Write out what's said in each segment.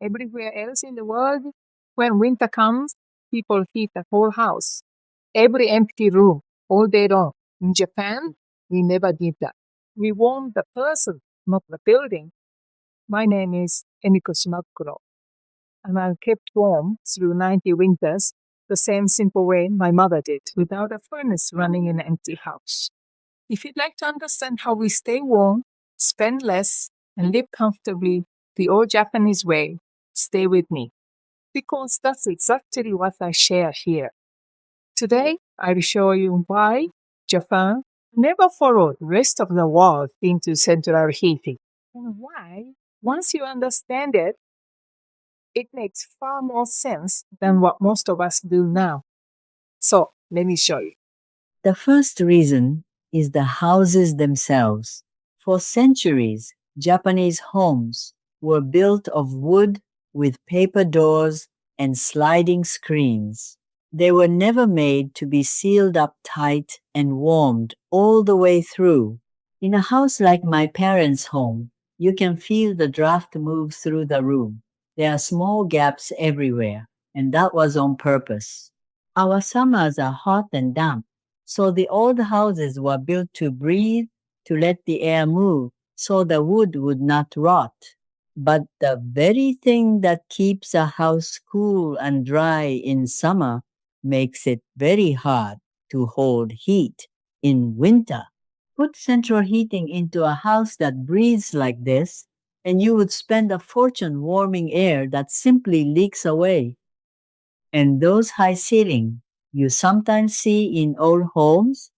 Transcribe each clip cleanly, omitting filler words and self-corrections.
Everywhere else in the world, when winter comes, people heat the whole house, every empty room, all day long. In Japan, we never did that. We warm the person, not the building. My name is Emiko Shimakuro, and I kept warm through 90 winters the same simple way my mother did, without a furnace running in an empty house. If you'd like to understand how we stay warm, spend less, and live comfortably the old Japanese way, stay with me, because that's exactly what I share here. Today, I'll show you why Japan never followed the rest of the world into central heating, and why, once you understand it, it makes far more sense than what most of us do now. So, let me show you. The first reason is the houses themselves. For centuries, Japanese homes were built of wood with paper doors and sliding screens. They were never made to be sealed up tight and warmed all the way through. In a house like my parents' home, you can feel the draft move through the room. There are small gaps everywhere, and that was on purpose. Our summers are hot and damp, so the old houses were built to breathe, to let the air move, so the wood would not rot. But the very thing that keeps a house cool and dry in summer makes it very hard to hold heat in winter. Put central heating into a house that breathes like this, and you would spend a fortune warming air that simply leaks away. And those high ceilings you sometimes see in old homes,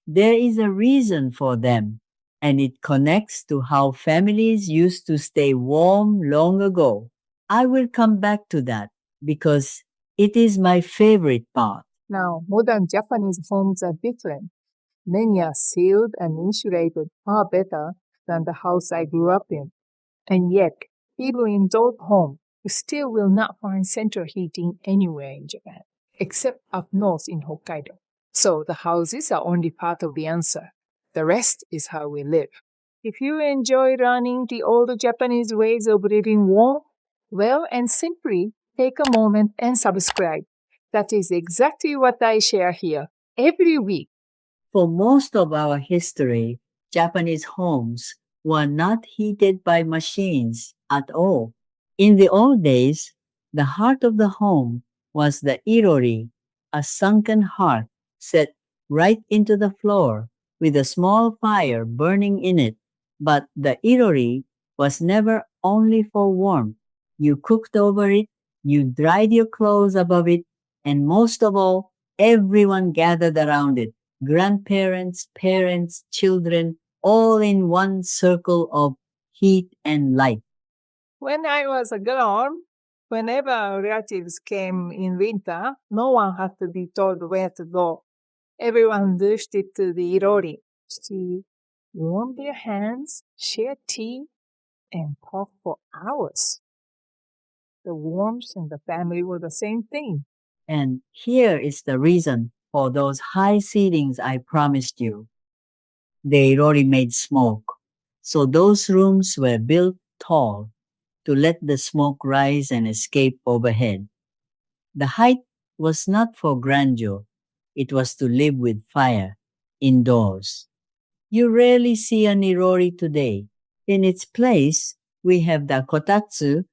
there is a reason for them, and it connects to how families used to stay warm long ago. I will come back to that because it is my favorite part. Now, modern Japanese homes are different. Many are sealed and insulated far better than the house I grew up in. And yet, even in those homes, you still will not find central heating anywhere in Japan, except up north in Hokkaido. So the houses are only part of the answer. The rest is how we live. If you enjoy learning the old Japanese ways of living warm, well, and simply take a moment and subscribe. That is exactly what I share here every week. For most of our history, Japanese homes were not heated by machines at all. In the old days, the heart of the home was the irori, a sunken hearth set right into the floor with a small fire burning in it. But the irori was never only for warmth. You cooked over it, you dried your clothes above it, and most of all, everyone gathered around it, grandparents, parents, children, all in one circle of heat and light. When I was a girl, whenever relatives came in winter, no one had to be told where to go. Everyone drifted to the irori to warm their hands, share tea, and talk for hours. The warmth and the family were the same thing. And here is the reason for those high ceilings I promised you. They already made smoke. So those rooms were built tall to let the smoke rise and escape overhead. The height was not for grandeur. It was to live with fire indoors. You rarely see an irori today. In its place, we have the kotatsu,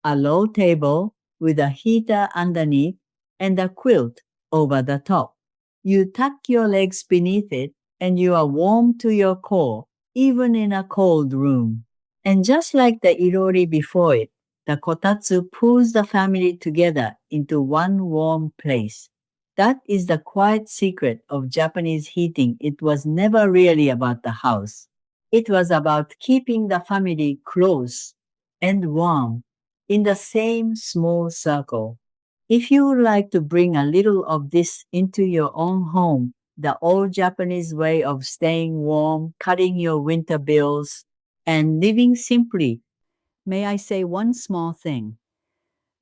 a low table with a heater underneath and a quilt over the top. You tuck your legs beneath it and you are warm to your core, even in a cold room. And just like the irori before it, the kotatsu pulls the family together into one warm place. That is the quiet secret of Japanese heating. It was never really about the house. It was about keeping the family close and warm in the same small circle. If you would like to bring a little of this into your own home, the old Japanese way of staying warm, cutting your winter bills, and living simply, may I say one small thing?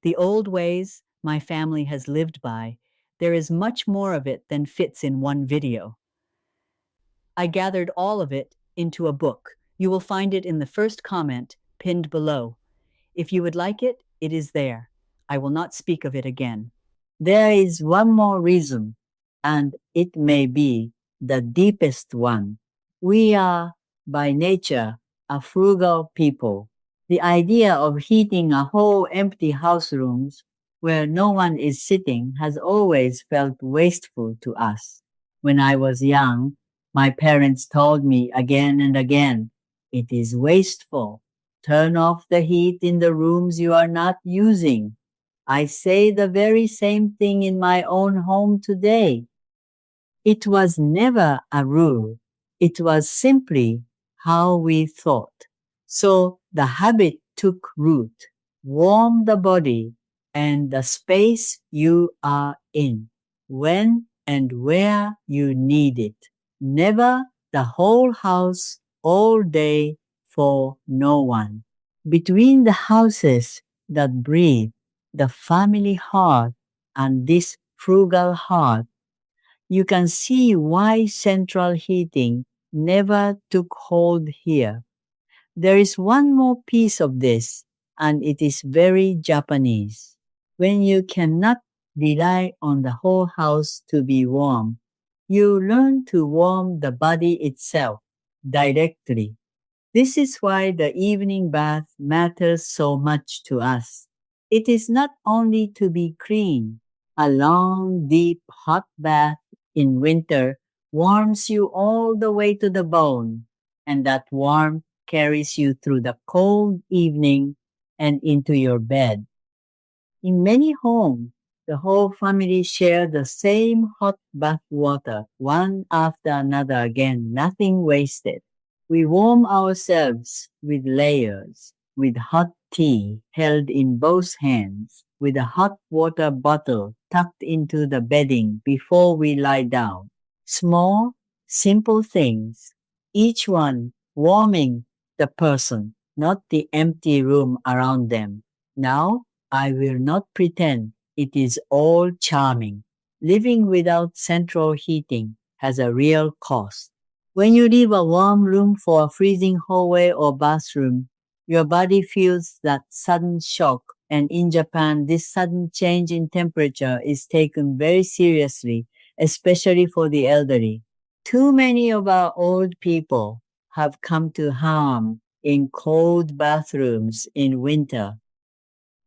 The old ways my family has lived by, there is much more of it than fits in one video. I gathered all of it into a book. You will find it in the first comment pinned below. If you would like it, It is there. I will not speak of it again. There is one more reason, and it may be the deepest one. We are, by nature, a frugal people. The idea of heating a whole empty house rooms where no one is sitting has always felt wasteful to us. When I was young, my parents told me again and again, it is wasteful. Turn off the heat in the rooms you are not using. I say the very same thing in my own home today. It was never a rule. It was simply how we thought. So the habit took root. Warm the body and the space you are in, when and where you need it. Never the whole house all day for no one. Between the houses that breathe, the family heart and this frugal heart, you can see why central heating never took hold here. There is one more piece of this, and it is very Japanese. When you cannot rely on the whole house to be warm, you learn to warm the body itself directly. This is why the evening bath matters so much to us. It is not only to be clean. A long, deep, hot bath in winter warms you all the way to the bone, and that warmth carries you through the cold evening and into your bed. In many homes, the whole family share the same hot bath water, one after another again, nothing wasted. We warm ourselves with layers, with hot tea held in both hands, with a hot water bottle tucked into the bedding before we lie down. Small, simple things, each one warming the person, not the empty room around them. Now, I will not pretend it is all charming. Living without central heating has a real cost. When you leave a warm room for a freezing hallway or bathroom, your body feels that sudden shock, and in Japan, this sudden change in temperature is taken very seriously, especially for the elderly. Too many of our old people have come to harm in cold bathrooms in winter.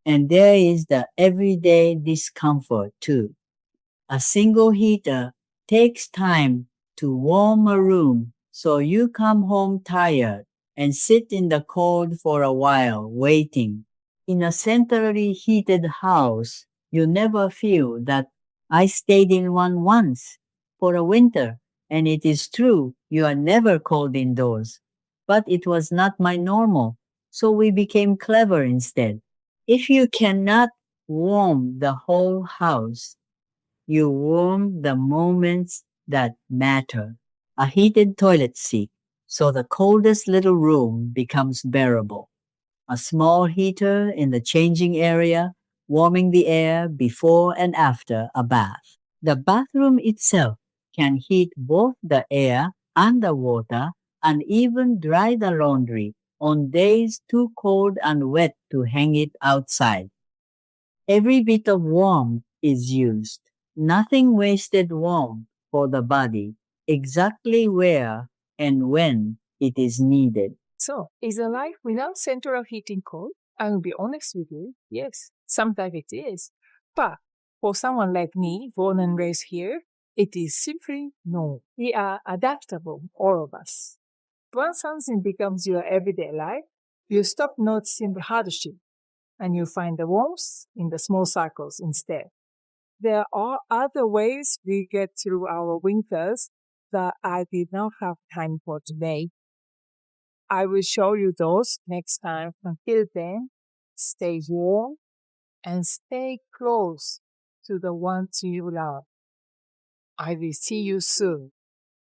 And there is the everyday discomfort too. A single heater takes time to warm a room, so you come home tired and sit in the cold for a while waiting. In a centrally heated house, you never feel that. I stayed in one once for a winter, and it is true you are never cold indoors. But it was not my normal, so we became clever instead. If you cannot warm the whole house, you warm the moments that matter. A heated toilet seat, so the coldest little room becomes bearable. A small heater in the changing area, warming the air before and after a bath. The bathroom itself can heat both the air and the water and even dry the laundry on days too cold and wet to hang it outside. Every bit of warmth is used. Nothing wasted warmth for the body, exactly where and when it is needed. So, is a life without central heating cold? I will be honest with you. Yes, sometimes it is. But for someone like me, born and raised here, it is simply no. We are adaptable, all of us. Once something becomes your everyday life, you stop noticing the hardship and you find the warmth in the small circles instead. There are other ways we get through our winters that I did not have time for today. I will show you those next time. Until then, stay warm and stay close to the ones you love. I will see you soon.